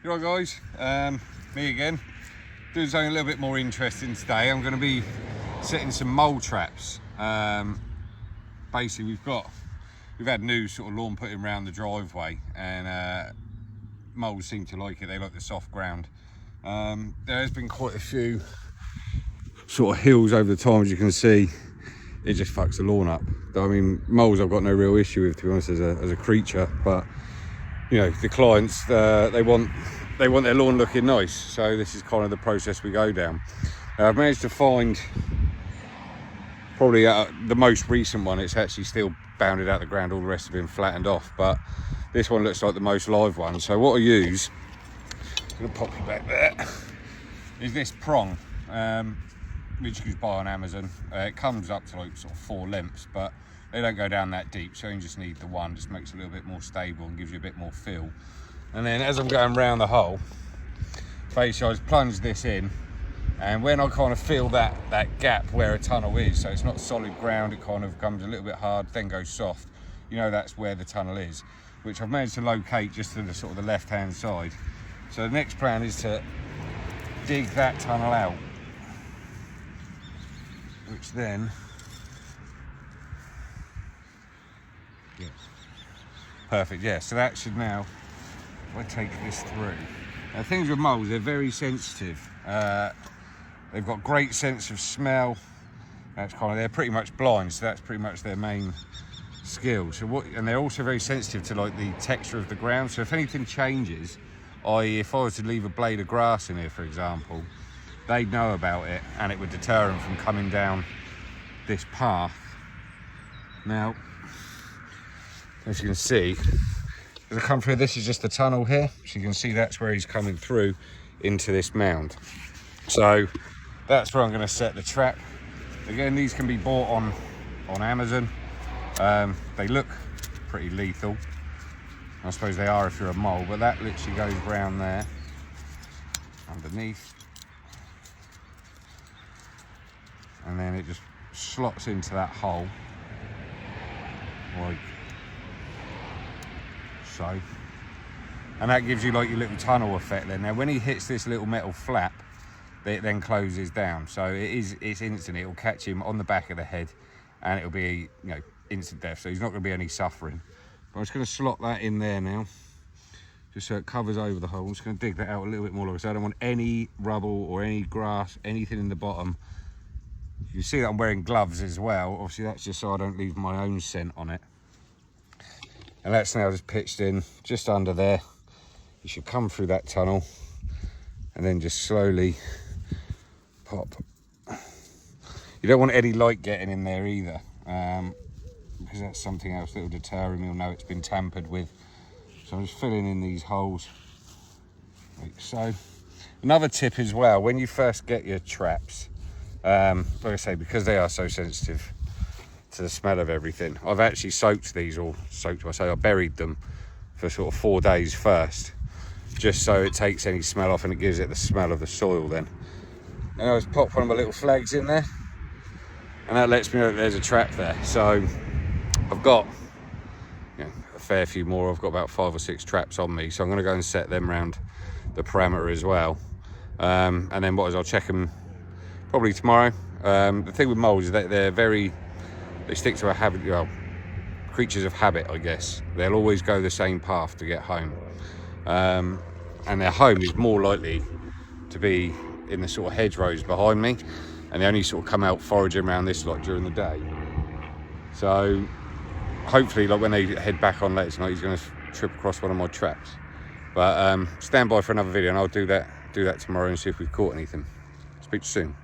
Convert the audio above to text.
You all right, guys? Me again. Doing something a little bit more interesting today. I'm going to be setting some mole traps. Basically, we've had new sort of lawn putting around the driveway, and moles seem to like it. They like the soft ground. There has been quite a few sort of hills over the time, as you can see. It just fucks the lawn up. I mean, moles I've got no real issue with, to be honest, as a creature, but you know, the clients, they want their lawn looking nice, so this is kind of the process we go down. I've managed to find probably the most recent one. It's actually still bounded out the ground, all the rest have been flattened off, but this one looks like the most live one. So what I use, I'm going to pop you back there, is this prong, which you can buy on Amazon. It comes up to like sort of 4 lengths, but they don't go down that deep, so you just need the one. Just makes it a little bit more stable and gives you a bit more feel. And then as I'm going round the hole, basically I just plunge this in, and when I kind of feel that gap where a tunnel is, so it's not solid ground, it kind of comes a little bit hard, then goes soft, you know that's where the tunnel is, which I've managed to locate just to the sort of the left hand side. So the next plan is to dig that tunnel out, which then, yeah, perfect, yeah, so that should now, if I take this through. Now, things with moles, they're very sensitive. They've got great sense of smell. That's kind of, they're pretty much blind, so that's pretty much their main skill. So and they're also very sensitive to like the texture of the ground. So if anything changes, i.e. if I was to leave a blade of grass in here, for example, they'd know about it and it would deter them from coming down this path. Now, as you can see, as I come through, this is just the tunnel here, so you can see that's where he's coming through into this mound. So that's where I'm going to set the trap. Again, these can be bought on Amazon. They look pretty lethal. I suppose they are if you're a mole, but that literally goes round there, underneath, and then it just slots into that hole, like so, and that gives you like your little tunnel effect there. Now when he hits this little metal flap, it then closes down, so it's instant. It'll catch him on the back of the head and it'll be, you know, instant death, so he's not going to be any suffering. But I'm just going to slot that in there now, just so it covers over the hole. I'm just going to dig that out a little bit more, so I don't want any rubble or any grass, anything in the bottom. You see that I'm wearing gloves as well, obviously that's just so I don't leave my own scent on it. And that's now just pitched in just under there. You should come through that tunnel and then just slowly pop. You don't want any light getting in there either, because that's something else that will deter him. You'll know it's been tampered with. So I'm just filling in these holes like so. Another tip as well, when you first get your traps, like I say, because they are so sensitive to the smell of everything, I've actually soaked these, or I buried them for sort of 4 days first, just so it takes any smell off and it gives it the smell of the soil then. And I just pop one of my little flags in there, and that lets me know that there's a trap there. So I've got, you know, a fair few more. I've got about 5 or 6 traps on me, so I'm going to go and set them around the perimeter as well. And then I'll check them probably tomorrow. The thing with moles is that they stick to a habit, well, creatures of habit, I guess. They'll always go the same path to get home. And their home is more likely to be in the sort of hedgerows behind me, and they only sort of come out foraging around this lot during the day. So hopefully, like when they head back on later tonight, he's going to trip across one of my traps. But stand by for another video and I'll do that tomorrow and see if we've caught anything. Speak to you soon.